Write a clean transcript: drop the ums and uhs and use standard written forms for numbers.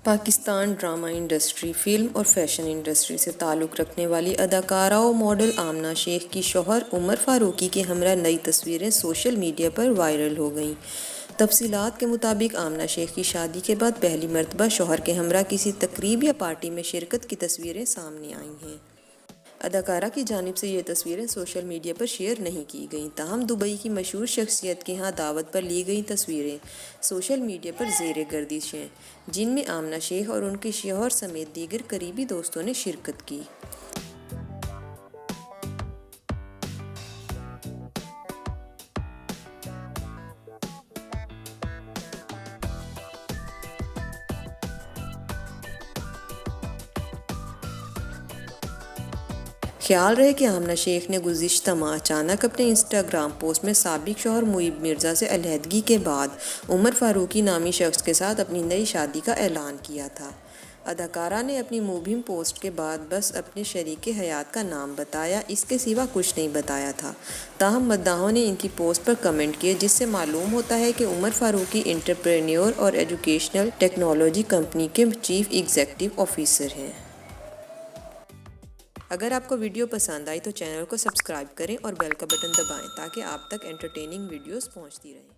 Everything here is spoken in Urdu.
پاکستان ڈرامہ انڈسٹری، فلم اور فیشن انڈسٹری سے تعلق رکھنے والی اداکارہ و ماڈل آمنہ شیخ کی شوہر عمر فاروقی کے ہمراہ نئی تصویریں سوشل میڈیا پر وائرل ہو گئیں۔ تفصیلات کے مطابق آمنہ شیخ کی شادی کے بعد پہلی مرتبہ شوہر کے ہمراہ کسی تقریب یا پارٹی میں شرکت کی تصویریں سامنے آئی ہیں۔ اداکارہ کی جانب سے یہ تصویریں سوشل میڈیا پر شیئر نہیں کی گئیں، تاہم دبئی کی مشہور شخصیت کے ہاں دعوت پر لی گئی تصویریں سوشل میڈیا پر زیر گردش ہیں، جن میں آمنہ شیخ اور ان کے شوہر سمیت دیگر قریبی دوستوں نے شرکت کی۔ خیال رہے کہ آمنہ شیخ نے گزشتہ ماہ اچانک اپنے انسٹاگرام پوسٹ میں سابق شوہر معیب مرزا سے علیحدگی کے بعد عمر فاروقی نامی شخص کے ساتھ اپنی نئی شادی کا اعلان کیا تھا۔ اداکارہ نے اپنی مبہم پوسٹ کے بعد بس اپنے شریک حیات کا نام بتایا، اس کے سوا کچھ نہیں بتایا تھا، تاہم مداحوں نے ان کی پوسٹ پر کمنٹ کیے، جس سے معلوم ہوتا ہے کہ عمر فاروقی انٹرپرینیور اور ایجوکیشنل ٹیکنالوجی کمپنی کے چیف ایگزیکٹو آفیسر ہیں۔ اگر آپ کو ویڈیو پسند آئی تو چینل کو سبسکرائب کریں اور بیل کا بٹن دبائیں تاکہ آپ تک انٹرٹیننگ ویڈیوز پہنچتی رہیں۔